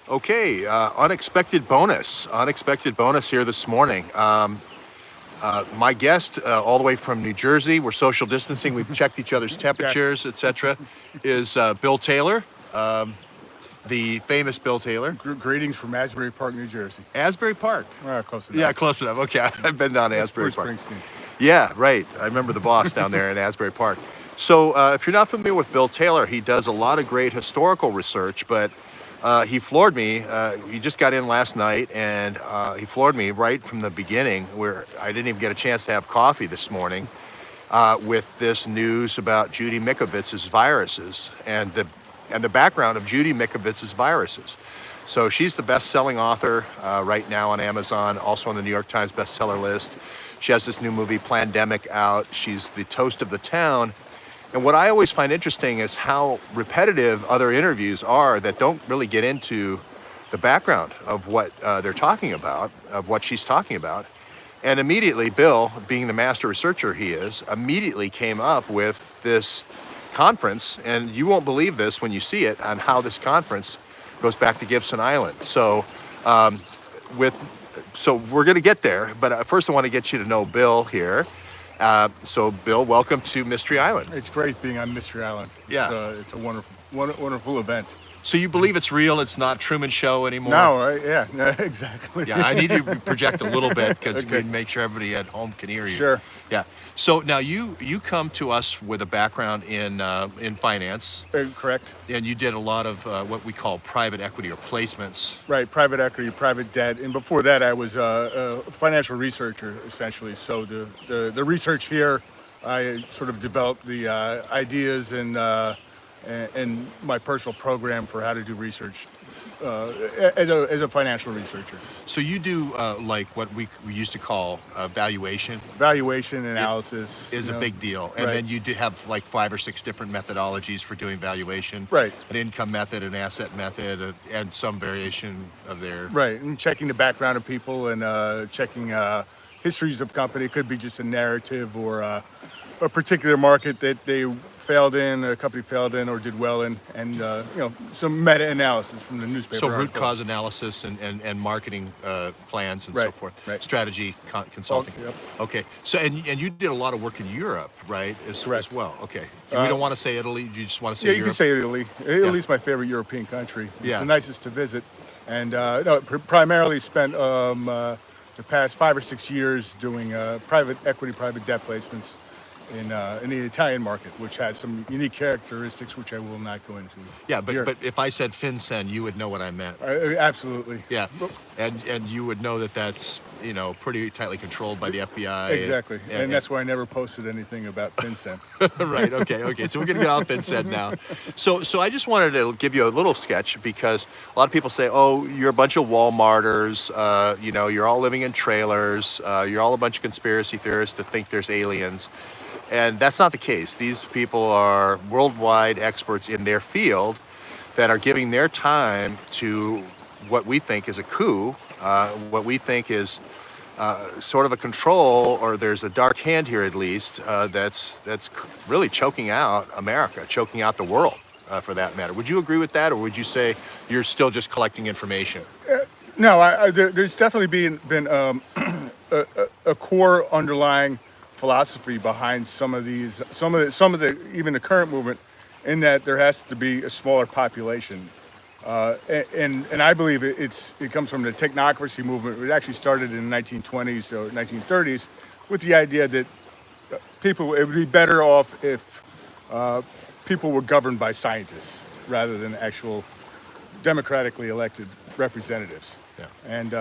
Okay, unexpected bonus. Unexpected bonus here this morning. My guest, all the way from New Jersey, we're social distancing, we've checked each other's temperatures, etc., is Bill Taylor, the famous Bill Taylor. Greetings from Asbury Park, New Jersey. Asbury Park. Close enough. Yeah, close enough. Okay, I've been down to Asbury Park. Springsteen. Yeah, right. I remember the boss down there in Asbury Park. So if you're not familiar with Bill Taylor, he does a lot of great historical research, but he floored me. He just got in last night, and he floored me right from the beginning, where I didn't even get a chance to have coffee this morning, with this news about Judy Mikovits' viruses and the background of Judy Mikovits' viruses. So she's the best-selling author right now on Amazon, also on the New York Times bestseller list. She has this new movie, Plandemic, out. She's the toast of the town. And what I always find interesting is how repetitive other interviews are that don't really get into the background of what they're talking about, of what she's talking about. And immediately, Bill, being the master researcher he is, immediately came up with this conference, and you won't believe this when you see it, on how this conference goes back to Gibson Island. So we're going to get there, but first I want to get you to know Bill here. So, Bill, welcome to Mystery Island. It's great being on Mystery Island. Yeah. It's a wonderful event. So you believe it's real? It's not Truman Show anymore? No, yeah, exactly. Yeah, I need to project a little bit because we make sure everybody at home can hear you. Sure. Yeah. So now you come to us with a background in finance. Correct. And you did a lot of what we call private equity or placements. Right, private equity, private debt, and before that I was a financial researcher, essentially. So the research here, I sort of developed the ideas and my personal program for how to do research as a financial researcher. So you do like what we used to call valuation. Valuation analysis is a big deal. And then you do have like 5 or 6 different methodologies for doing valuation. Right. An income method, an asset method, and some variation of their... Right, and checking the background of people and checking histories of company. It could be just a narrative or a particular market that they failed in, a company failed in or did well in, and some meta-analysis from the newspaper. So root cause analysis and marketing plans and so forth. Right. Strategy consulting. Yep. Okay. So and you did a lot of work in Europe, right? As well. Okay. We don't want to say Italy. You just want to say Europe? Yeah, you can say Italy. Italy's my favorite European country. It's the nicest to visit, and primarily spent the past 5 or 6 years doing private equity, private debt placements in the Italian market, which has some unique characteristics which I will not go into. Yeah, but if I said FinCEN, you would know what I meant. Absolutely. Yeah, and you would know that that's pretty tightly controlled by the FBI. Exactly, and that's why I never posted anything about FinCEN. Right. Okay. So we're gonna get off FinCEN now. So I just wanted to give you a little sketch because a lot of people say, "Oh, you're a bunch of Walmarters. You're all living in trailers. You're all a bunch of conspiracy theorists that think there's aliens." And that's not the case. These people are worldwide experts in their field that are giving their time to what we think is a coup, what we think is sort of a control, or there's a dark hand here at least, that's really choking out America, choking out the world, for that matter. Would you agree with that, or would you say you're still just collecting information? No, there's definitely been a core underlying philosophy behind some of the even the current movement, in that there has to be a smaller population, and I believe it comes from the technocracy movement. It actually started in the 1920s or 1930s with the idea that it would be better off if people were governed by scientists rather than actual democratically elected representatives. Yeah. And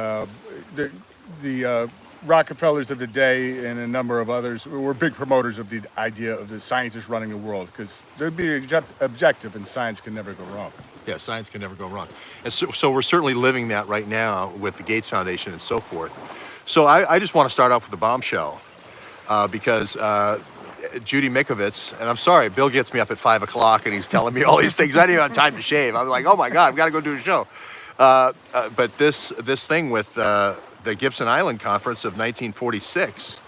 the Rockefellers of the day and a number of others were big promoters of the idea of the scientists running the world, because there'd be objective, and science can never go wrong. Yeah, science can never go wrong. And so we're certainly living that right now with the Gates Foundation and so forth. So I just want to start off with a bombshell, because Judy Mikovits, and I'm sorry, Bill gets me up at 5 o'clock and he's telling me all these things. I didn't even have time to shave. I'm like, oh my God, I've got to go do a show. But this thing with the Gibson Island Conference of 1946,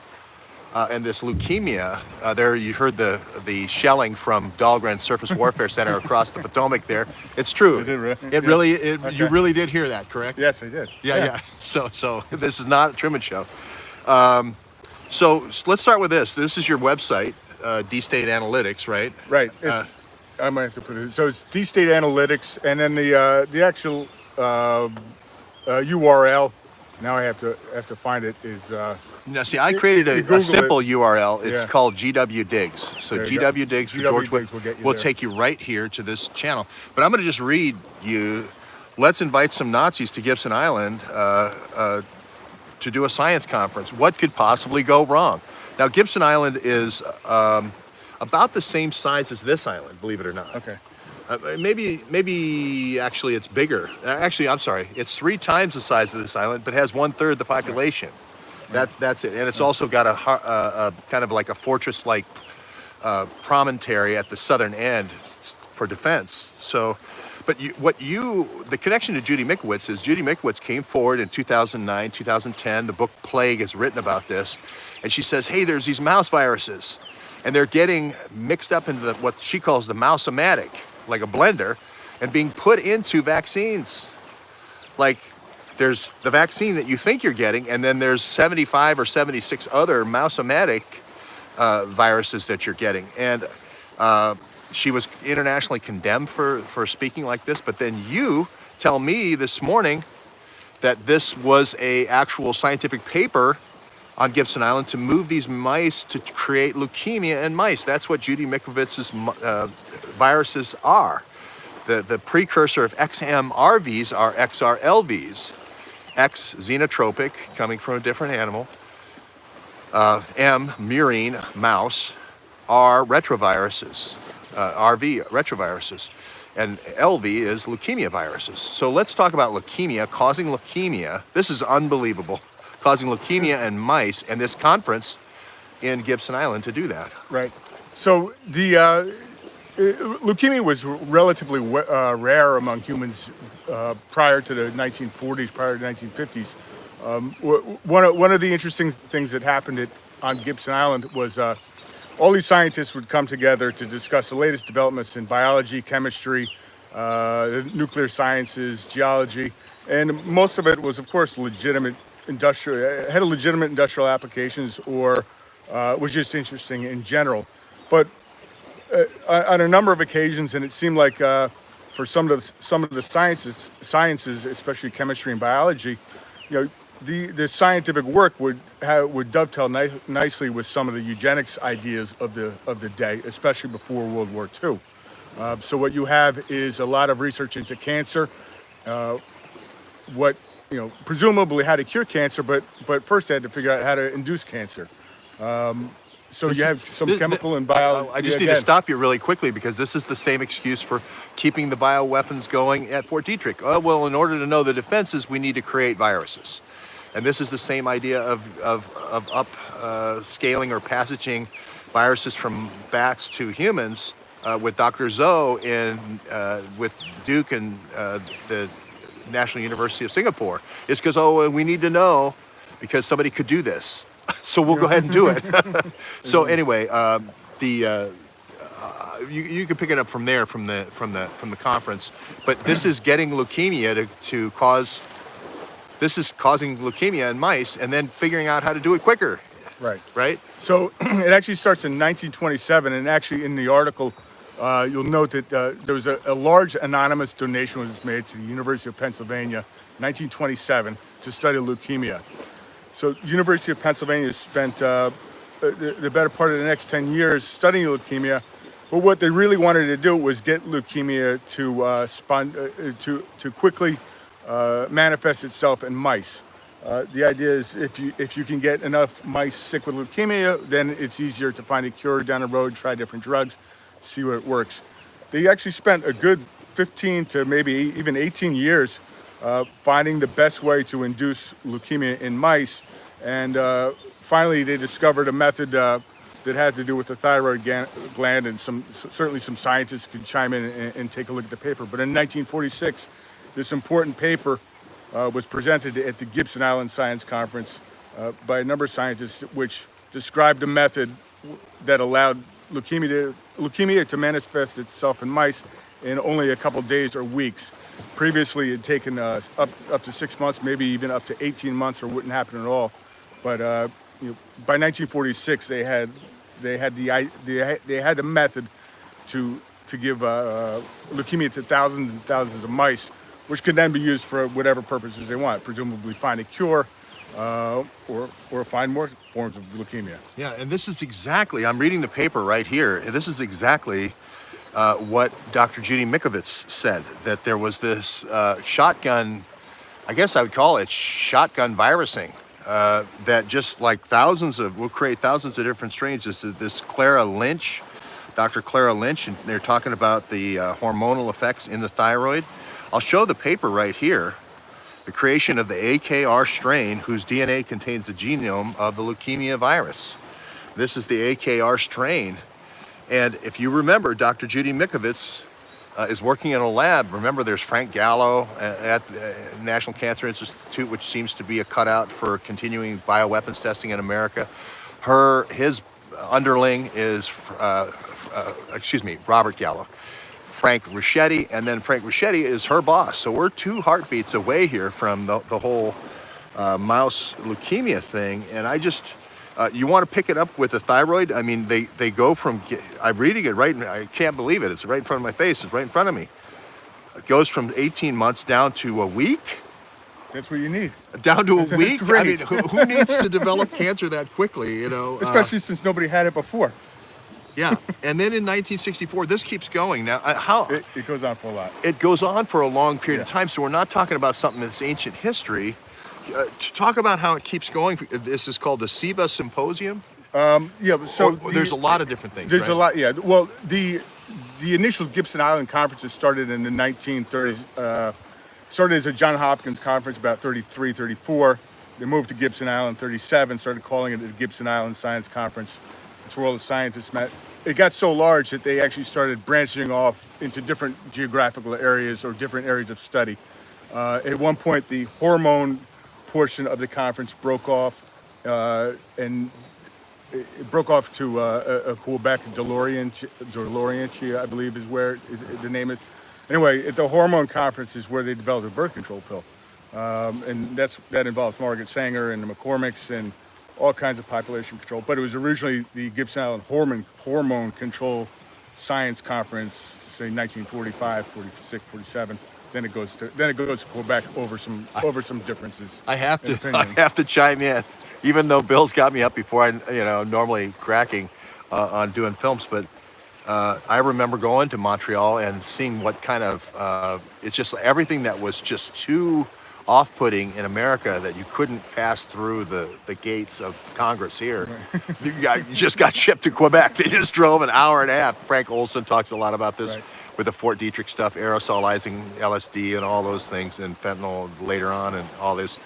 And this leukemia, there you heard the shelling from Dahlgren Surface Warfare Center across the Potomac there. It's true. Is it really? It Yeah. really, Okay. you really did hear that, correct? Yes, I did. Yeah. So this is not a Truman Show. So let's start with this. This is your website, D-State Analytics, right? Right. I might have to put it. So it's D-State Analytics, and then the actual URL. Now I have to find it. Is Now, see, I created you Google a simple it. URL. It's Yeah. called GW Digs. So There you GW go. Digs for GW George Wood Digs will get you will there. take you right here to this channel. But I'm going to just read you. Let's invite some Nazis to Gibson Island to do a science conference. What could possibly go wrong? Now, Gibson Island is about the same size as this island, believe it or not. okay. Maybe actually it's bigger. Actually, I'm sorry. It's 3 times the size of this island, but has 1/3 the population. That's it. And it's also got a kind of like a fortress-like promontory at the southern end for defense. So, but the connection to Judy Mikovits is Judy Mikovits came forward in 2009, 2010. The book Plague is written about this, and she says, "Hey, there's these mouse viruses, and they're getting mixed up into what she calls the mouse-o-matic, like a blender, and being put into vaccines. Like there's the vaccine that you think you're getting, and then there's 75 or 76 other mouse-o-matic viruses that you're getting." And she was internationally condemned for speaking like this. But then you tell me this morning that this was a actual scientific paper on Gibson Island to move these mice to create leukemia in mice. That's what Judy Mikovits's viruses are. The precursor of XMRVs are XRLVs. X, xenotropic, coming from a different animal. M, murine, mouse. R, retroviruses. RV, retroviruses. And LV is leukemia viruses. So let's talk about leukemia, causing leukemia. This is unbelievable. Causing leukemia in mice, and this conference in Gibson Island to do that. Right. So the leukemia was relatively rare among humans prior to the 1940s, prior to the 1950s. One of the interesting things that happened on Gibson Island was all these scientists would come together to discuss the latest developments in biology, chemistry, nuclear sciences, geology, and most of it was, of course, legitimate industrial applications, or was just interesting in general. But on a number of occasions, and it seemed like for some of the sciences, especially chemistry and biology, the scientific work would dovetail nicely with some of the eugenics ideas of the day, especially before World War II. So what you have is a lot of research into cancer, presumably how to cure cancer, but first they had to figure out how to induce cancer. So you have some chemical and biology. I just need to stop you really quickly, because this is the same excuse for keeping the bioweapons going at Fort Detrick. Oh, well, in order to know the defenses, we need to create viruses. And this is the same idea of upscaling or passaging viruses from bats to humans with Dr. Zhou with Duke and the National University of Singapore. It's because, we need to know because somebody could do this. So we'll go ahead and do it. So anyway, you can pick it up from there, from the conference. But this is getting leukemia to cause. This is causing leukemia in mice, and then figuring out how to do it quicker. Right. Right. So it actually starts in 1927, and actually in the article, you'll note that there was a large anonymous donation was made to the University of Pennsylvania, 1927, to study leukemia. So University of Pennsylvania spent the better part of the next 10 years studying leukemia, but what they really wanted to do was get leukemia to quickly manifest itself in mice. The idea is if you can get enough mice sick with leukemia, then it's easier to find a cure down the road, try different drugs, see what works. They actually spent a good 15 to maybe even 18 years finding the best way to induce leukemia in mice. And finally, they discovered a method that had to do with the thyroid gland, and certainly some scientists could chime in and take a look at the paper. But in 1946, this important paper was presented at the Gibson Island Science Conference by a number of scientists, which described a method that allowed leukemia to manifest itself in mice in only a couple days or weeks. Previously, it had taken up to 6 months, maybe even up to 18 months, or wouldn't happen at all. But by 1946, they had the method to give leukemia to thousands and thousands of mice, which could then be used for whatever purposes they want, presumably find a cure or find more forms of leukemia. Yeah, and this is exactly, I'm reading the paper right here, and this is exactly what Dr. Judy Mikovits said, that there was this shotgun, I guess I would call it shotgun virusing, that just like will create thousands of different strains. This Clara Lynch, Dr. Clara Lynch, and they're talking about the hormonal effects in the thyroid. I'll show the paper right here. The creation of the AKR strain whose DNA contains the genome of the leukemia virus. This is the AKR strain. And if you remember, Dr. Judy Mikovits is working in a lab. Remember, there's Frank Gallo at the National Cancer Institute, which seems to be a cutout for continuing bioweapons testing in America. His underling is, Robert Gallo. Frank Ruscetti, and then Frank Ruscetti is her boss. So we're 2 heartbeats away here from the whole mouse leukemia thing. And I just, you want to pick it up with the thyroid? I mean, they go from, I'm reading it right, I can't believe it. It's right in front of my face. It's right in front of me. It goes from 18 months down to a week. That's what you need. Down to a week? Great. I mean, who needs to develop cancer that quickly, you know? Especially since nobody had it before. Yeah, and then in 1964, this keeps going. Now, how? It goes on for a lot. It goes on for a long period of time, so we're not talking about something that's ancient history. To talk about how it keeps going, this is called the SIBA Symposium? Yeah, so there's a lot of different things, There's right? a lot, yeah. Well, the initial Gibson Island conferences started in the 1930s. Started as a Johns Hopkins conference about 33, 34. They moved to Gibson Island 37, started calling it the Gibson Island Science Conference. That's where all the scientists met. It got so large that they actually started branching off into different geographical areas or different areas of study. At one point, the hormone portion of the conference broke off, and it broke off to a Quebec, Delorientia, I believe is where the name is. Anyway, at the hormone conference is where they developed a birth control pill. And that involves Margaret Sanger and the McCormicks and all kinds of population control. But it was originally the Gibson Island Hormone Control Science Conference, say 1945, 46, 47. Then it goes to Quebec over some differences. I have to chime in, even though Bill's got me up before I normally cracking on doing films, but I remember going to Montreal and seeing what kind of it's just everything that was just too off-putting in America, that you couldn't pass through the gates of Congress here. Right. You just got shipped to Quebec. They just drove an hour and a half. Frank Olson talks a lot about this, right, with the Fort Detrick stuff, aerosolizing LSD and all those things, and fentanyl later on and all this.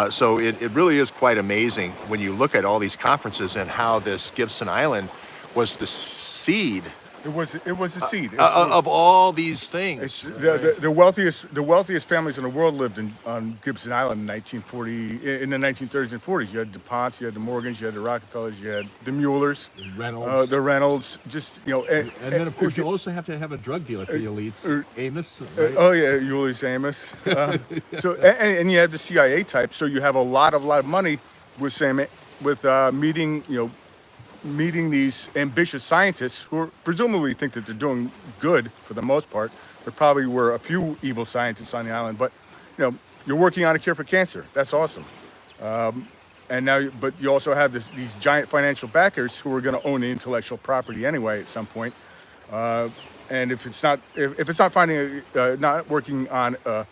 So it really is quite amazing when you look at all these conferences and how this Gibson Island was the seed. It was a seed of all these things. The wealthiest families in the world lived on Gibson Island in 1940, in the 1930s and 40s. You had DuPonts, you had the Morgans, you had the Rockefellers, you had the Muellers, the Reynolds. And then of course you also have to have a drug dealer for the elites, Amos. Right? Oh yeah, Ulysses Amos. So and you have the CIA type. So you have a lot of money with meeting these ambitious scientists who presumably think that they're doing good for the most part. There probably were a few evil scientists on the island, but you're working on a cure for cancer. That's awesome. But you also have these giant financial backers who are going to own the intellectual property anyway at some point. And if it's not not working on a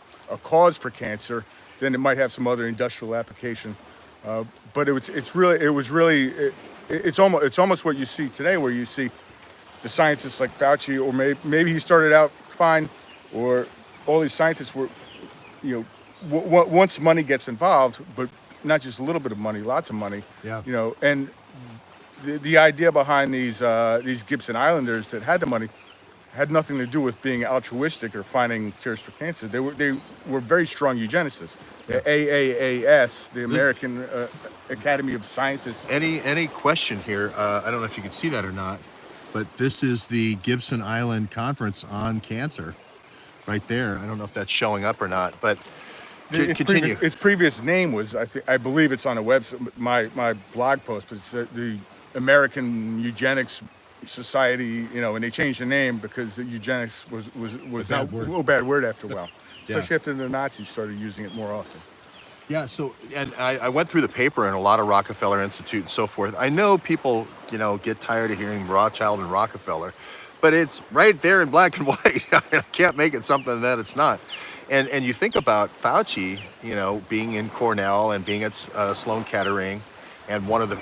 cause for cancer, then it might have some other industrial application. But it's almost what you see today, where you see the scientists like Fauci, or maybe he started out fine, or all these scientists were, once money gets involved, but not just a little bit of money, lots of money. Yeah. And the idea behind these Gibson Islanders that had the money had nothing to do with being altruistic or finding cures for cancer. They were very strong eugenicists. The AAAS, the American Academy of Scientists. Any question here? I don't know if you can see that or not, but this is the Gibson Island Conference on Cancer, right there. I don't know if that's showing up or not, but continue. Its previous name was, I believe it's on a website, my blog post, but it's the American Eugenics Society, and they changed the name because the eugenics was a little bad word after a while, especially after the Nazis started using it more often. Yeah, so, and I went through the paper and a lot of Rockefeller Institute and so forth. I know people, get tired of hearing Rothschild and Rockefeller, but it's right there in black and white. I can't make it something that it's not. And you think about Fauci, being in Cornell and being at Sloan Kettering, and one of the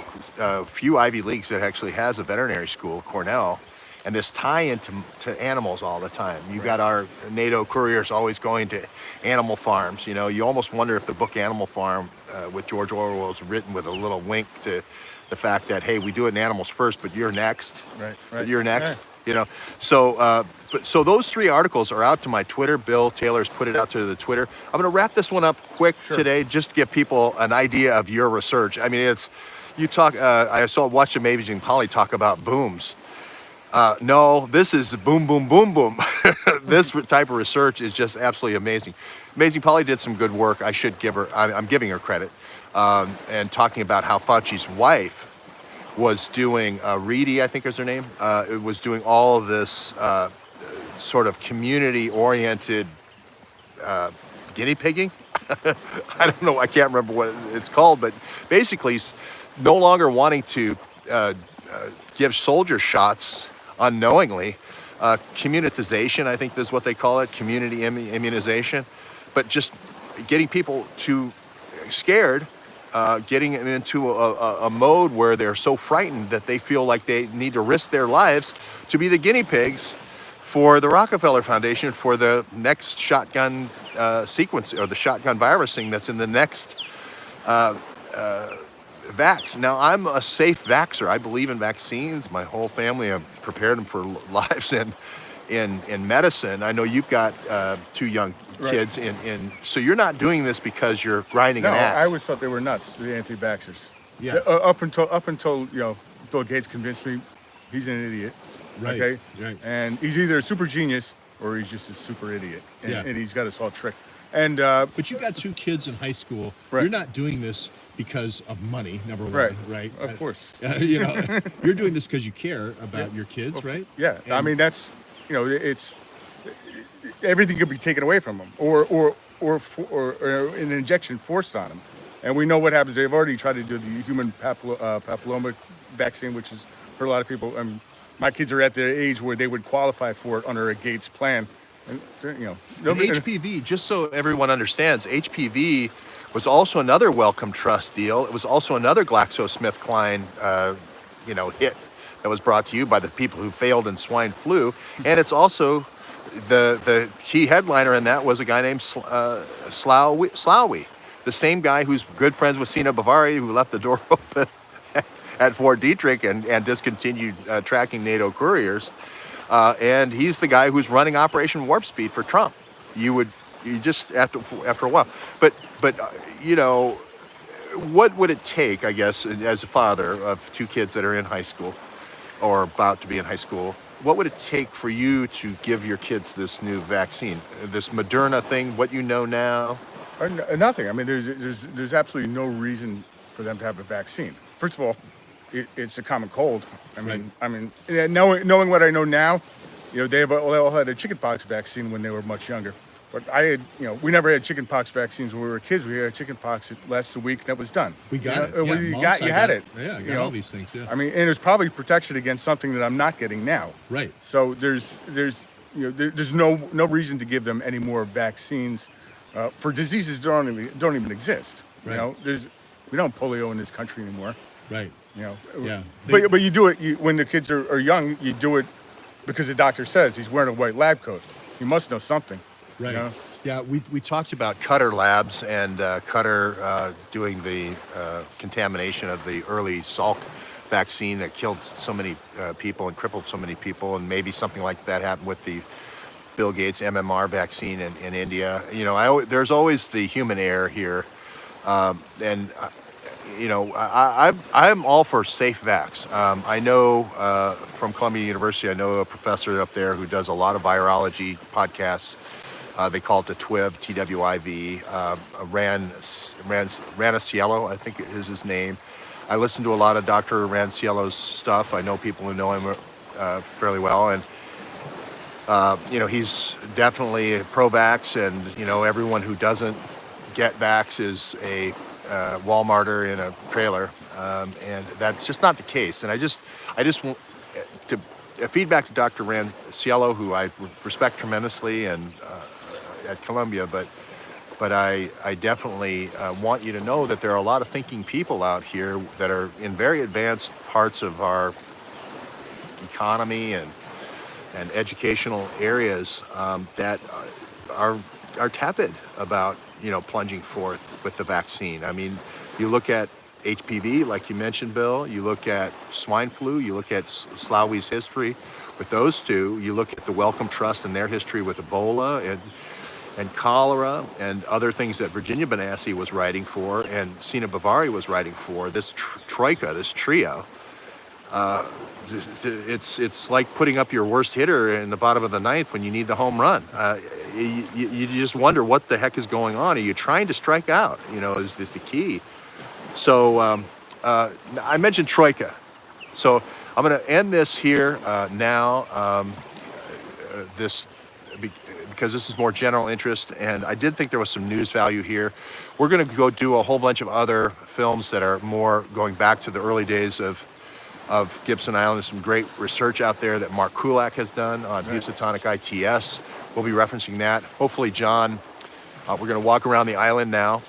few Ivy Leagues that actually has a veterinary school, Cornell, and this tie into animals all the time. You've got our NATO couriers always going to animal farms. You almost wonder if the book Animal Farm with George Orwell was written with a little wink to the fact that, hey, we do it in animals first, but you're next. Right. But you're next. Yeah. So those 3 articles are out to my Twitter. Bill Taylor's put it out to the Twitter. I'm going to wrap this one up quick today, just to give people an idea of your research. I mean, I watched Amazing Polly talk about booms. No, this is boom, boom, boom, boom. This type of research is just absolutely amazing. Amazing Polly did some good work. I should give her, I'm giving her credit, and talking about how Fauci's wife was doing, Reedy, I think is her name, it was doing all of this sort of community-oriented guinea pigging. I don't know, I can't remember what it's called, but basically no longer wanting to give soldier shots unknowingly. Communitization, I think is what they call it, community immunization, but just getting people too scared, getting them into a mode where they're so frightened that they feel like they need to risk their lives to be the guinea pigs for the Rockefeller Foundation for the next shotgun sequence, or the shotgun virusing that's in the next vax. Now, I'm a safe vaxxer. I believe in vaccines. My whole family, I've prepared them for lives in medicine. I know you've got 2 young kids, so you're not doing this because you're grinding an axe. I always thought they were nuts, the anti-vaxxers. Yeah. Up until Bill Gates convinced me he's an idiot. Right. Okay. Right. And he's either a super genius or he's just a super idiot, and he's got us all tricked. And but you got 2 kids in high school. Right. You're not doing this because of money, number one, right? Of course. You're doing this because you care about your kids, right? Yeah. And I mean, that's it's everything could be taken away from them, or an injection forced on them. And we know what happens. They've already tried to do the human papilloma vaccine, which is for a lot of people. My kids are at the age where they would qualify for it under a Gates plan. And HPV, just so everyone understands, HPV was also another Wellcome Trust deal. It was also another GlaxoSmithKline, hit that was brought to you by the people who failed in swine flu. And it's also the key headliner in that was a guy named Slaoui, the same guy who's good friends with Sina Bavari, who left the door open at Fort Detrick and discontinued tracking NATO couriers. And he's the guy who's running Operation Warp Speed for Trump. You just after a while, but what would it take, I guess, as a father of 2 kids that are in high school or about to be in high school, what would it take for you to give your kids this new vaccine, this Moderna thing, what you know now? Nothing. I mean, there's absolutely no reason for them to have a vaccine. First of all, it's a common cold. Knowing what I know now, they all had a chickenpox vaccine when they were much younger. But we never had chickenpox vaccines when we were kids. We had chickenpox. It lasted a week. That was done. We got it. You had it. Yeah, got all these things. Yeah. I mean, and there's probably protection against something that I'm not getting now. Right. So there's no reason to give them any more vaccines for diseases that don't even exist. Right. We don't polio in this country anymore. Right. Yeah. But you do it when the kids are young. You do it because the doctor says he's wearing a white lab coat. You must know something. Right. Yeah, we talked about Qatar Labs and Qatar doing the contamination of the early Salk vaccine that killed so many people and crippled so many people, and maybe something like that happened with the Bill Gates MMR vaccine in India. There's always the human error here, and I'm all for safe vax. I know from Columbia University, I know a professor up there who does a lot of virology podcasts. They call it the TWIV, T-W-I-V. Ranciello, I think is his name. I listen to a lot of Dr. Ranciello's stuff. I know people who know him fairly well, and he's definitely pro-vax, and everyone who doesn't get vax is a Walmarter in a trailer, and that's just not the case. And I just want to feedback to Dr. Ranciello, who I respect tremendously, and at Columbia, but I definitely want you to know that there are a lot of thinking people out here that are in very advanced parts of our economy and educational areas that are tepid about plunging forth with the vaccine. I mean, you look at HPV, like you mentioned, Bill. You look at swine flu. You look at Slawi's history with those two. You look at the Wellcome Trust and their history with Ebola and cholera and other things that Virginia Benassi was writing for and Sina Bavari was writing for. This troika, this trio. It's like putting up your worst hitter in the bottom of the ninth when you need the home run. You just wonder what the heck is going on. Are you trying to strike out? Is this the key? So I mentioned troika. So I'm going to end this here now. Because this is more general interest, and I did think there was some news value here. We're going to go do a whole bunch of other films that are more going back to the early days of Gibson Island. There's some great research out there that Mark Kulak has done on Housatonic ITS. We'll be referencing that. Hopefully, John, we're going to walk around the island now.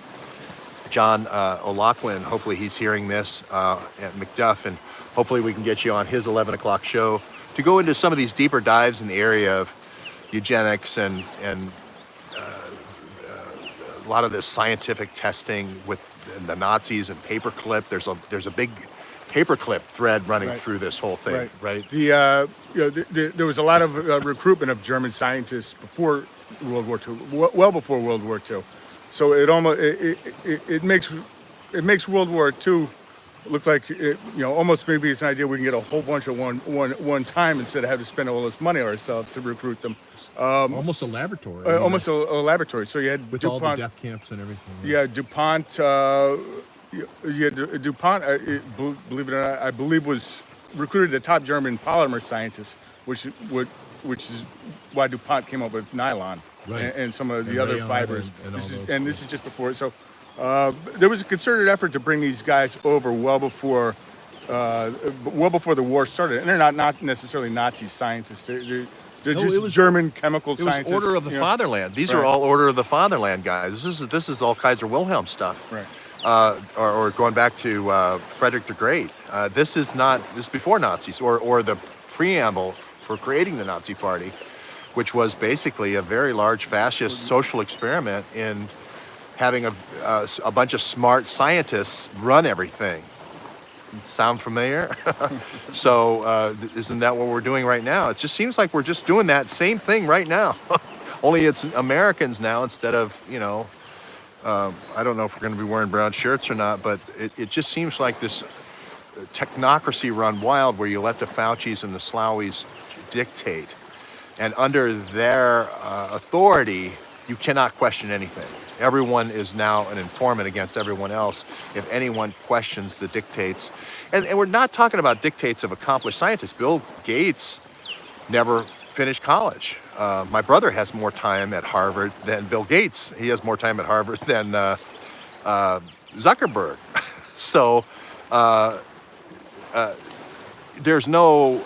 John O'Loughlin, hopefully he's hearing this at Macduff, and hopefully we can get you on his 11 o'clock show to go into some of these deeper dives in the area of eugenics and a lot of this scientific testing with the Nazis and paperclip. There's a big paperclip thread running through this whole thing, right? There was a lot of recruitment of German scientists before World War II, well before World War II. So it makes World War II look like almost maybe it's an idea we can get a whole bunch of one time instead of having to spend all this money ourselves to recruit them. Almost a laboratory. Almost a laboratory. So you had with DuPont, all the death camps and everything. Right? Yeah, DuPont. You had DuPont. Believe it or not, I believe was recruited the top German polymer scientists, which is why DuPont came up with nylon and some of the other fibers. This is just before. So there was a concerted effort to bring these guys over well before the war started, and they're not necessarily Nazi scientists. They're just German chemical scientists. It was Order of the Fatherland. These are all Order of the Fatherland guys. This is all Kaiser Wilhelm stuff. Right. Or going back to Frederick the Great. This is before Nazis or the preamble for creating the Nazi Party, which was basically a very large fascist social experiment in having a bunch of smart scientists run everything. Sound familiar? So isn't that what we're doing right now? It just seems like we're just doing that same thing right now. Only it's Americans now instead of, I don't know if we're going to be wearing brown shirts or not, but it just seems like this technocracy run wild where you let the Faucis and the Slowis dictate. And under their authority, you cannot question anything. Everyone is now an informant against everyone else if anyone questions the dictates. And we're not talking about dictates of accomplished scientists. Bill Gates never finished college. My brother has more time at Harvard than Bill Gates. He has more time at Harvard than Zuckerberg. So there's no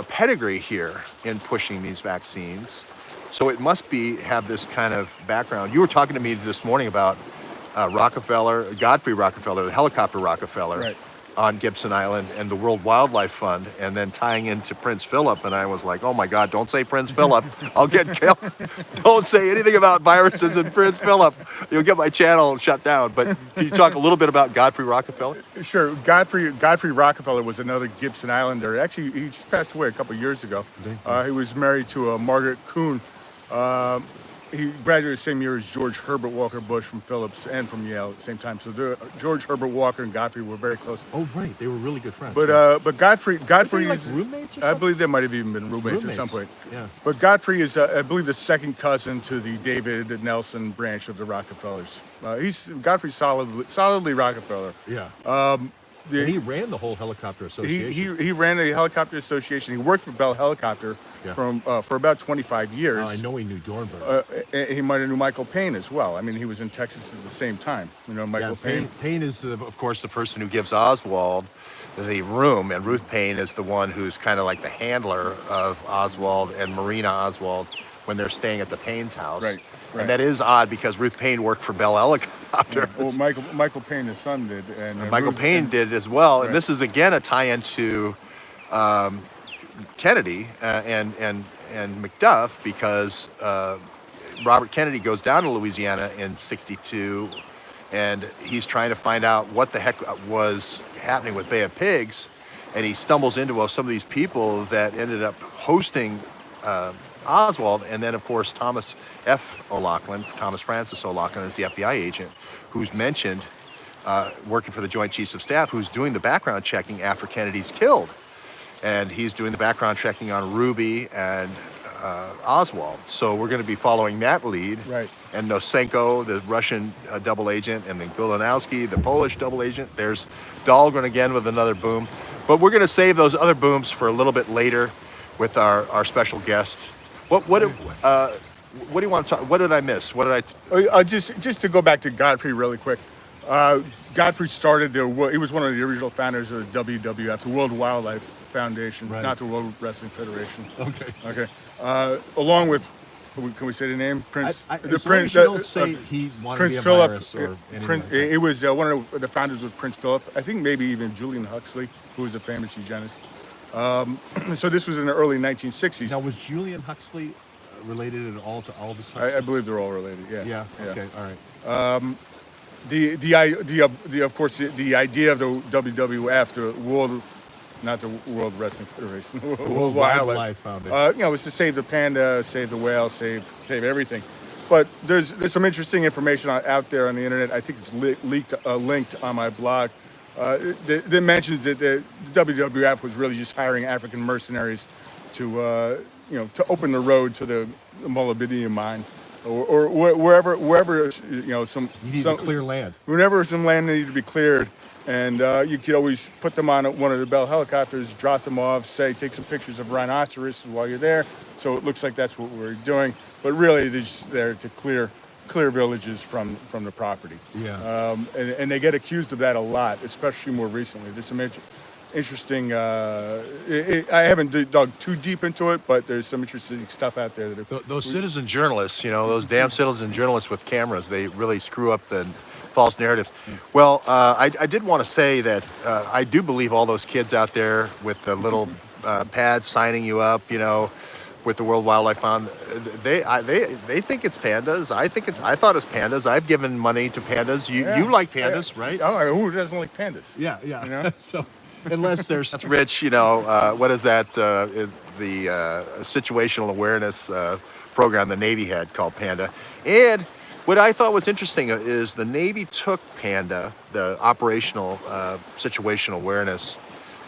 pedigree here in pushing these vaccines. So it must have this kind of background. You were talking to me this morning about Godfrey Rockefeller, the helicopter Rockefeller. Right. on Gibson Island and the World Wildlife Fund, and then tying into Prince Philip. And I was like, oh my God, don't say Prince Philip. I'll get killed. Don't say anything about viruses in Prince Philip. You'll get my channel shut down. But can you talk a little bit about Godfrey Rockefeller? Sure. Godfrey Rockefeller was another Gibson Islander. Actually, he just passed away a couple of years ago. He was married to Margaret Kuhn. He graduated the same year as George Herbert Walker Bush from Phillips and from Yale at the same time. So George Herbert Walker and Godfrey were very close. Oh, right. They were really good friends. But Godfrey like roommates or something? I believe they might have even been roommates at some point. Yeah. But Godfrey is, I believe, the second cousin to the David Nelson branch of the Rockefellers. Godfrey's solidly Rockefeller. Yeah. And he ran the whole helicopter association. He ran a helicopter association. He worked for Bell Helicopter for about 25 years. I know he knew Dornberg. He might have knew Michael Payne as well. I mean, he was in Texas at the same time. You know, Michael Payne. Payne is, of course, the person who gives Oswald the room, and Ruth Payne is the one who's kind of like the handler of Oswald and Marina Oswald when they're staying at the Payne's house. Right. And that is odd because Ruth Payne worked for Bell Helicopter. Well, Michael Payne, his son, did. And Michael Payne did as well. Right. And this is, again, a tie-in to Kennedy and McDuff, because Robert Kennedy goes down to Louisiana in '62, and he's trying to find out what the heck was happening with Bay of Pigs, and he stumbles into some of these people that ended up hosting Oswald, and then of course Thomas Francis O'Loughlin is the FBI agent who's mentioned working for the Joint Chiefs of Staff, who's doing the background checking after Kennedy's killed, and he's doing the background checking on Ruby and Oswald. So we're going to be following that lead. Right. And Nosenko, the Russian double agent, and then Gulanowski, the Polish double agent. There's Dahlgren again with another boom. But we're going to save those other booms for a little bit later with our special guest. What do you want to talk? What did I miss? What did I? Just to go back to Godfrey really quick. Godfrey started he was one of the original founders of the WWF, the World Wildlife Foundation, right. Not the World Wrestling Federation. Okay. Along with, can we say the name? Prince. Prince. Don't say he wanted Prince to be a Philip. virus or anything. It was one of the founders with Prince Philip. I think maybe even Julian Huxley, who was a famous eugenist. So this was in the early 1960s. Now, was Julian Huxley related at all to Aldous Huxley? I believe they're all related. Yeah. Yeah. Okay. All right. Of course, the idea of the WWF, not the World Wrestling Federation, the World Wildlife Foundation, was to save the panda, save the whale, save everything. But there's some interesting information out there on the internet. I think it's linked on my blog. That mentions that the WWF was really just hiring African mercenaries to open the road to the molybdenum mine, or wherever some you need to clear land. Whenever some land needed to be cleared, and you could always put them on one of the Bell helicopters, drop them off, take some pictures of rhinoceroses while you're there. So it looks like that's what we're doing, but really they're just there to clear villages from the property. Yeah. And they get accused of that a lot, especially more recently. There's some interesting. I haven't dug too deep into it, but there's some interesting stuff out there. Those citizen journalists, those damn citizen journalists with cameras, they really screw up the false narratives. Well, I did want to say that I do believe all those kids out there with the little pads signing you up, with the World Wildlife Fund, they think it's pandas. I thought it's pandas. I've given money to pandas. You like pandas, right? Oh, who doesn't like pandas? Yeah. So unless they're rich, what is that? The situational awareness program the Navy had called Panda. And what I thought was interesting is the Navy took Panda, the operational situational awareness,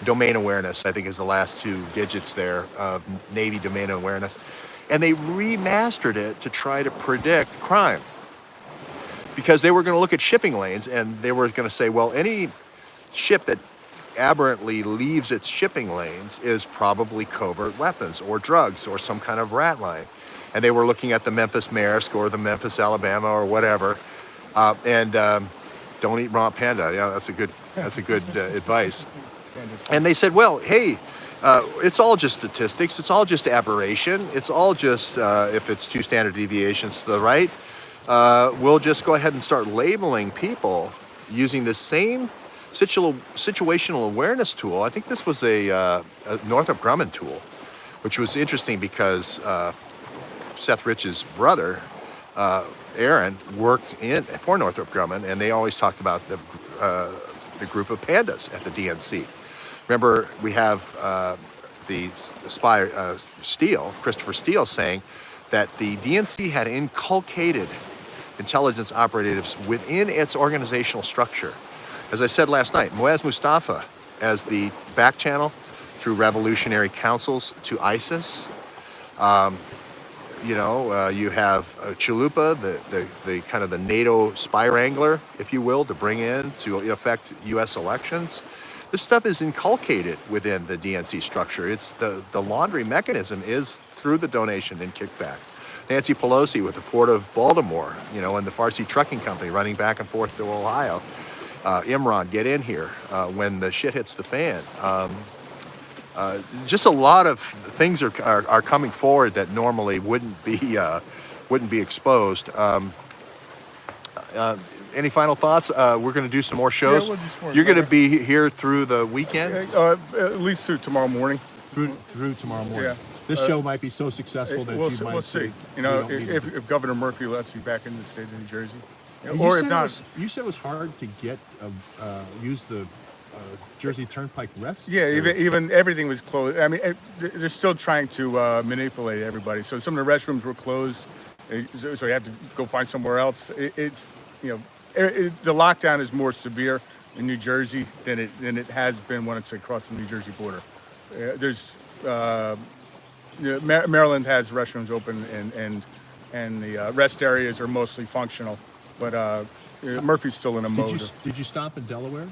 domain awareness, I think is the last two digits there of Navy domain awareness, and they remastered it to try to predict crime. Because they were going to look at shipping lanes, and they were going to say, well, any ship that aberrantly leaves its shipping lanes is probably covert weapons or drugs or some kind of rat line. And they were looking at the Memphis Maersk or the Memphis Alabama or whatever, and don't eat raw panda. Yeah, that's a good advice. And they said, well, hey, it's all just statistics. It's all just aberration. It's all just, if it's 2 standard deviations to the right, we'll just go ahead and start labeling people using the same situational awareness tool. I think this was a Northrop Grumman tool, which was interesting because Seth Rich's brother, Aaron, worked for Northrop Grumman, and they always talked about the group of pandas at the DNC. Remember, we have the spy Steele, Christopher Steele, saying that the DNC had inculcated intelligence operatives within its organizational structure. As I said last night, Muaz Mustafa as the back channel through revolutionary councils to ISIS. You have Chalupa, the kind of the NATO spy wrangler, if you will, to bring in to affect U.S. elections. This stuff is inculcated within the DNC structure. It's the laundry mechanism is through the donation and kickback. Nancy Pelosi with the Port of Baltimore, and the Farsi Trucking Company running back and forth to Ohio. Imran, get in here when the shit hits the fan. Just a lot of things are coming forward that normally wouldn't be exposed. Any final thoughts? We're going to do some more shows. Yeah, we'll do some more. You're going to be here through the weekend? At least through tomorrow morning. Through tomorrow morning. Yeah. This show might be so successful that we'll you might. We'll see. If Governor Murphy lets me back in the state of New Jersey, or if not, you said it was hard to get use the Jersey Turnpike rest. Yeah, even everything was closed. I mean, they're still trying to manipulate everybody. So some of the restrooms were closed, so you have to go find somewhere else. The lockdown is more severe in New Jersey than it has been when it's across the New Jersey border. Maryland has restrooms open and the rest areas are mostly functional, but Murphy's still in a mode. Did you stop in Delaware?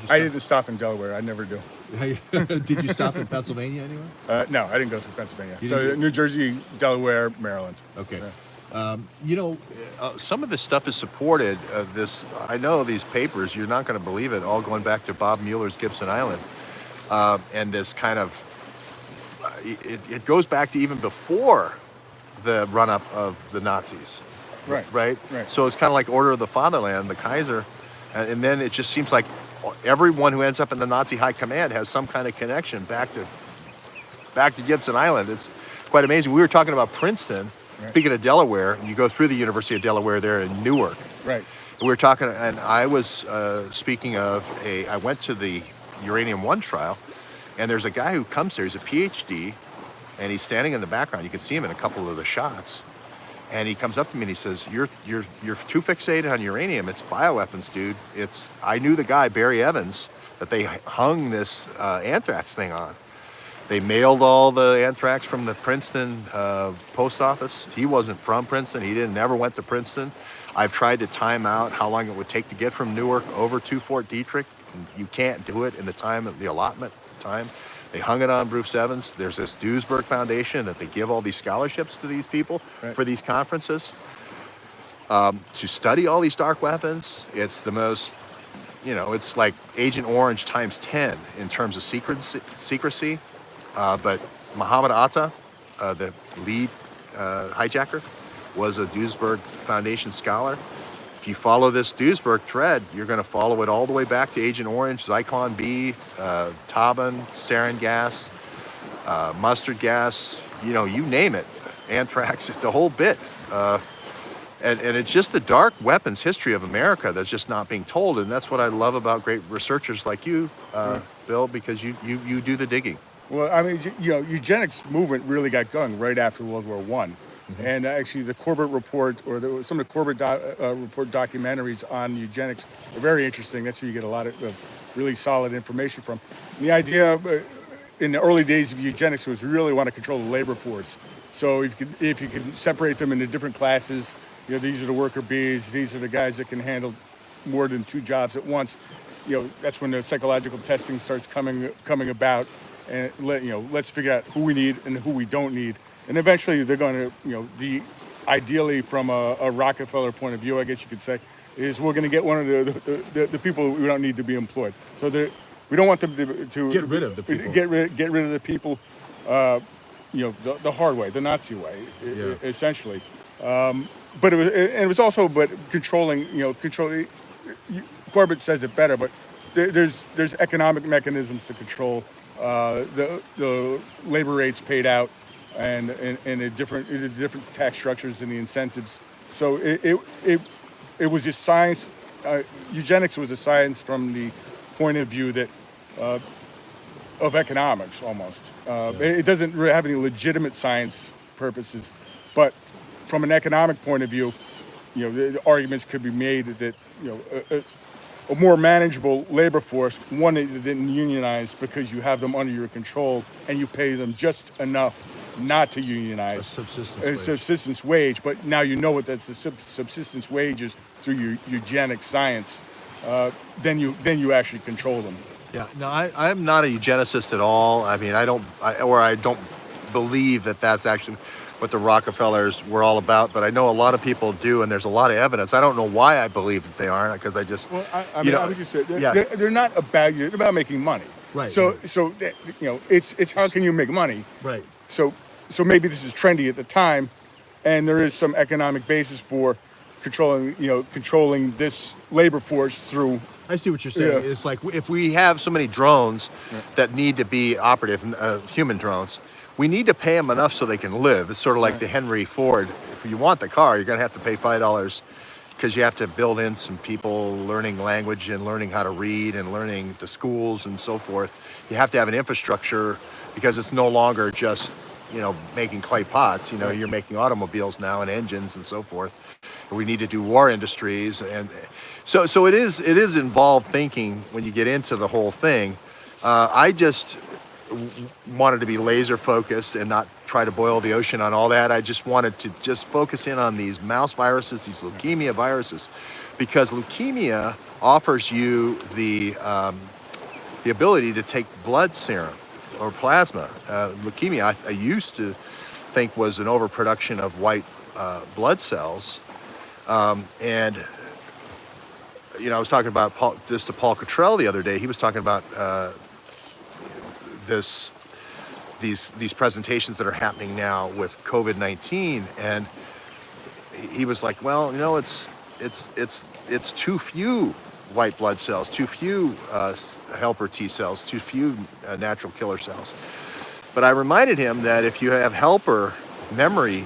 I didn't stop in Delaware. I never do. Did you stop in Pennsylvania anywhere? No, I didn't go through Pennsylvania. So New Jersey, Delaware, Maryland. Okay. Yeah. Some of this stuff is supported. I know these papers. You're not going to believe it. All going back to Bob Mueller's Gibson Island, and this kind of. It goes back to even before the run-up of the Nazis. Right. So it's kind of like Order of the Fatherland, the Kaiser, and then it just seems like everyone who ends up in the Nazi high command has some kind of connection back to Gibson Island. It's quite amazing. We were talking about Princeton. Right. Speaking of Delaware, you go through the University of Delaware there in Newark. Right. We were talking, and I was speaking of I went to the Uranium One trial, and there's a guy who comes there. He's a PhD, and he's standing in the background. You can see him in a couple of the shots. And he comes up to me and he says, "You're too fixated on uranium. It's bioweapons, dude. I knew the guy, Barry Evans, that they hung this anthrax thing on. They mailed all the anthrax from the Princeton post office. He wasn't from Princeton. He never went to Princeton. I've tried to time out how long it would take to get from Newark over to Fort Detrick. You can't do it in the allotment time. They hung it on Bruce Evans. There's this Duesberg Foundation that they give all these scholarships to these people for these conferences to study all these dark weapons. It's the most, it's like Agent Orange times 10 in terms of secrecy. But Muhammad Atta, the lead hijacker, was a Duesberg Foundation scholar. If you follow this Duesberg thread, you're going to follow it all the way back to Agent Orange, Zyklon B, Taban, sarin gas, mustard gas, you name it, anthrax, the whole bit. And it's just the dark weapons history of America that's just not being told. And that's what I love about great researchers like you, Bill, because you do the digging. Well, I mean, eugenics movement really got going right after World War I. Mm-hmm. And actually the Corbett report or some of the Corbett report documentaries on eugenics are very interesting. That's where you get a lot of really solid information from. And the idea in the early days of eugenics was we really want to control the labor force. So if you could separate them into different classes, these are the worker bees, these are the guys that can handle more than 2 jobs at once. That's when the psychological testing starts coming about. And let's figure out who we need and who we don't need. And eventually they're going to, ideally from a Rockefeller point of view, I guess you could say, is we're going to get one of the people we don't need to be employed. So we don't want them to get rid of the people. Get rid of the people, the hard way, the Nazi way, essentially. But it was also controlling. Corbett says it better, but there's economic mechanisms to control the labor rates paid out, and the different tax structures and the incentives. So it was a science. Eugenics was a science from the point of view that of economics almost. It doesn't really have any legitimate science purposes, but from an economic point of view, the arguments could be made that a more manageable labor force, one that didn't unionize because you have them under your control and you pay them just enough not to unionize. Subsistence wage. But now you know what that's the subsistence wage is through your eugenic science. Then you actually control them. Yeah, no, I'm not a eugenicist at all. I mean, I don't believe that that's actually what the Rockefellers were all about, but I know a lot of people do, and there's a lot of evidence. I don't know why I believe that they aren't, because I just, I would just say they're not about you. They're about making money. Right. So it's how can you make money? Right. So maybe this is trendy at the time, and there is some economic basis for controlling this labor force through. I see what you're saying. Yeah. It's like if we have so many drones that need to be operative, human drones, we need to pay them enough so they can live. It's sort of like the Henry Ford. If you want the car, you're going to have to pay $5 because you have to build in some people learning language and learning how to read and learning the schools and so forth. You have to have an infrastructure because it's no longer just, making clay pots. You're making automobiles now and engines and so forth. We need to do war industries, and so it is involved thinking when you get into the whole thing. I just wanted to be laser focused and not try to boil the ocean on all that. I just wanted to just focus in on these mouse viruses, these leukemia viruses, because leukemia offers you the ability to take blood serum or plasma. Leukemia, I used to think, was an overproduction of white blood cells. And I was talking about this to Paul Cottrell the other day. He was talking about these presentations that are happening now with COVID-19, and he was like, well, it's too few white blood cells, too few helper T cells, too few natural killer cells. But I reminded him that if you have helper memory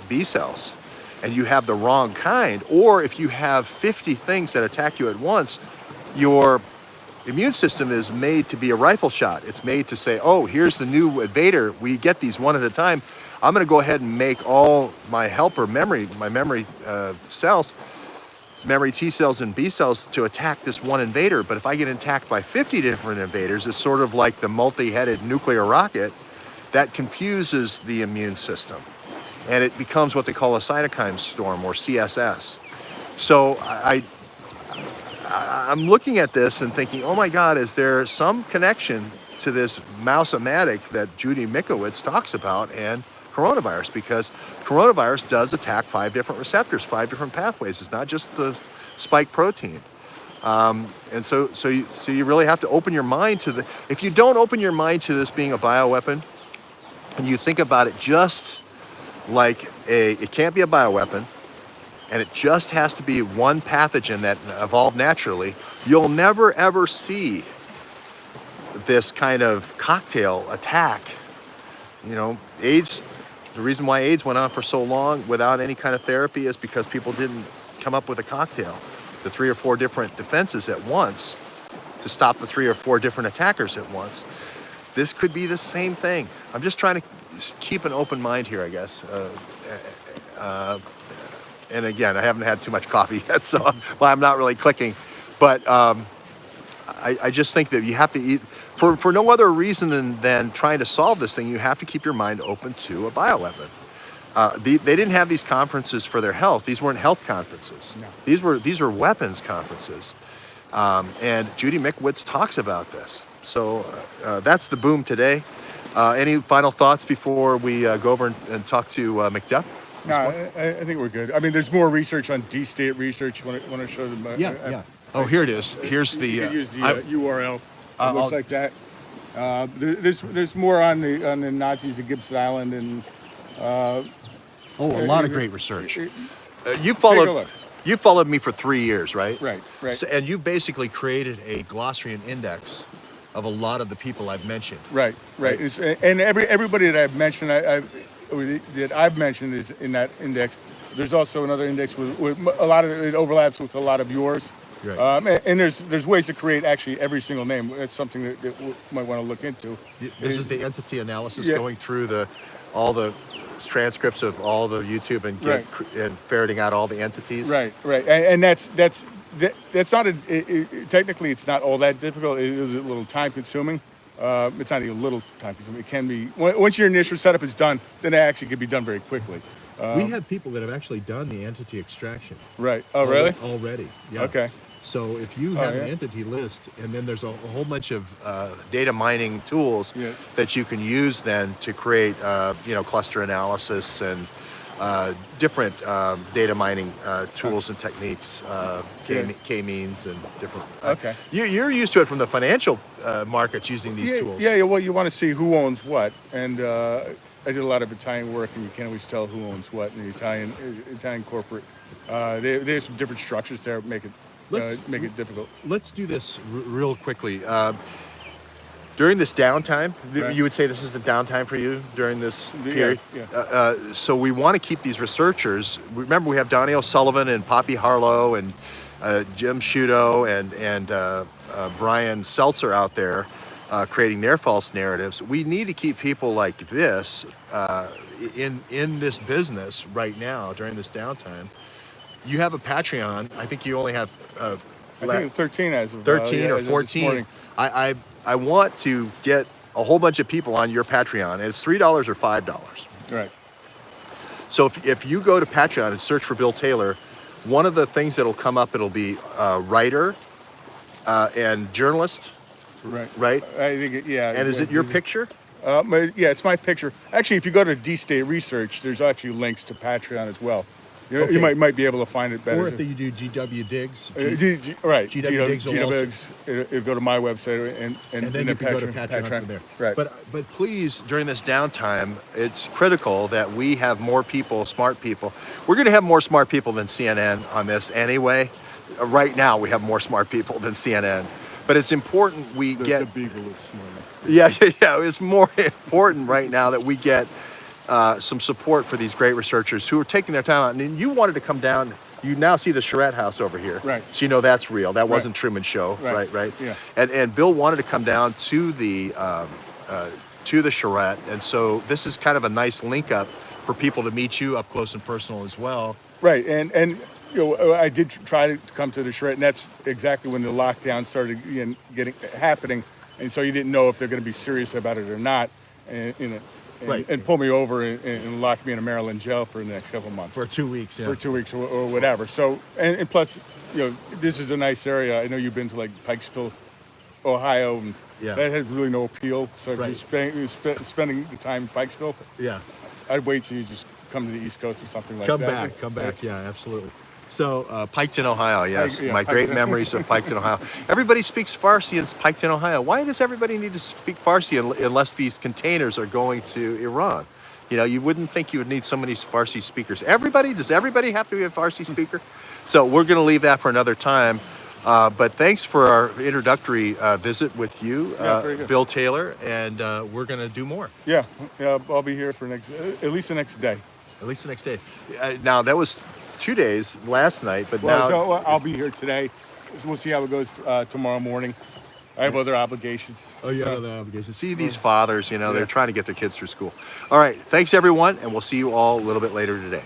B cells, and you have the wrong kind, or if you have 50 things that attack you at once, your immune system is made to be a rifle shot. It's made to say, oh, here's the new invader. We get these one at a time. I'm going to go ahead and make all my helper memory, my memory cells, memory T cells and B cells to attack this one invader. But if I get attacked by 50 different invaders, it's sort of like the multi-headed nuclear rocket that confuses the immune system. And it becomes what they call a cytokine storm, or CSS. So I'm looking at this and thinking, oh my God, is there some connection to this mouse-o-matic that Judy Mikovits talks about and coronavirus? Because coronavirus does attack 5 different receptors, 5 different pathways. It's not just the spike protein. And so you really have to open your mind to if you don't open your mind to this being a bioweapon, and you think about it just like it can't be a bioweapon, and it just has to be one pathogen that evolved naturally, you'll never ever see this kind of cocktail attack. AIDS, the reason why AIDS went on for so long without any kind of therapy is because people didn't come up with a cocktail, the 3 or 4 different defenses at once to stop the 3 or 4 different attackers at once. This could be the same thing. I'm just trying to keep an open mind here, I guess. And again, I haven't had too much coffee yet, so I'm not really clicking. But I just think that you have to eat, for no other reason than trying to solve this thing, you have to keep your mind open to a bioweapon. They didn't have these conferences for their health. These weren't health conferences. No. These were weapons conferences. And Judy Mikovits talks about this. So that's the boom today. Any final thoughts before we go over and talk to McDuff? No, I think we're good. I mean, there's more research on D-State research. Want to show them? Yeah. Oh, here it is. Here's the. You could use the URL. It looks like that. There's more on the Nazis at Gibson Island and. A lot of great research. You Take a followed. look. You followed me for 3 years, right? Right, right. So, and you basically created a glossary and index of a lot of the people I've mentioned. Right, right. Right. And everybody that I've mentioned, that I've mentioned is in that index. There's also another index with a lot of it overlaps with a lot of yours. Right. And there's ways to create actually every single name. That's something that we might want to look into. This is the entity analysis Yeah. going through all the transcripts of all the YouTube and Right. and ferreting out all the entities. Right, right. And that's not technically it's not all that difficult. It is a little time consuming. It's not even a little time consuming. It can be once your initial setup is done, then it actually can be done very quickly. We have people that have actually done the entity extraction. Right. Oh, really? Already. Yeah. Okay. So if you have yeah. an entity list, And then there's a whole bunch of data mining tools Yeah. that you can use then to create, cluster analysis and different data mining tools and techniques, K-means and different. Okay. You're used to it from the financial markets using these tools. Yeah. Well, you want to see who owns what, and I did a lot of Italian work, and you can't always tell who owns what in the Italian corporate. They have some different structures there that make it difficult. Let's do this real quickly. During this downtime, Right. you would say this is the downtime for you during this Yeah, period. yeah. So we want to keep these researchers. Remember, we have Donnie O'Sullivan and Poppy Harlow and Jim Shudo and Brian Seltzer out there creating their false narratives. We need to keep people like this in this business right now during this downtime. You have a Patreon. I think you only have I think it's 13 as of 13 or as of this 14. morning. I want to get a whole bunch of people on your Patreon, and it's $3 or $5. Right. So if you go to Patreon and search for Bill Taylor, one of the things that'll come up, it'll be writer and journalist, Right. right? I think yeah. And is it your picture? Yeah, it's my picture. Actually, if you go to D-State Research, there's actually links to Patreon as well. You Okay. might be able to find it better. or if you do GW Digs, Right. GW Diggs will also- Diggs. It'll go to my website and then you can go to Patreon from there. Right. But please, during this downtime, it's critical that we have more people, smart people. We're going to have more smart people than CNN on this anyway. Right now, we have more smart people than CNN. But it's important we the get... Beagle is smart. Yeah. It's more important right now that we get some support for these great researchers who are taking their time out. And you wanted to come down. You now see the Charette House over here. Right. So you know that's real. That wasn't Right. Truman Show. Right. Right. Yeah. And Bill wanted to come down to the Charette. And so this is kind of a nice link up for people to meet you up close and personal as well. Right, and I did try to come to the Charette, and that's exactly when the lockdown started happening, and so you didn't know if they're going to be serious about it or not, Right. and pull me over and lock me in a Maryland jail for the next couple of months. for 2 weeks. Yeah. For 2 weeks or whatever. So, and plus, this is a nice area. I know you've been to like Pikesville, Ohio, and Yeah. that has really no appeal. So Right. if you're spending the time in Pikesville, Yeah. I'd wait till you just come to the East Coast or something like Come that. back. Yeah, absolutely. So Piketon, Ohio, yes. Yeah, My great Piketon. memories of Piketon, Ohio. Everybody speaks Farsi in Piketon, Ohio. Why does everybody need to speak Farsi unless these containers are going to Iran? You wouldn't think you would need so many Farsi speakers. Does everybody have to be a Farsi speaker? So we're going to leave that for another time. But thanks for our introductory visit with you, very good. Bill Taylor, and we're going to do more. Yeah, I'll be here for at least the next day. At least the next day. Now, that was 2 days last night, but Well, now... so I'll be here today. We'll see how it goes tomorrow morning. I have other obligations. Oh, yeah, so- another obligation. See these fathers, they're trying to get their kids through school. All right, thanks everyone, and we'll see you all a little bit later today.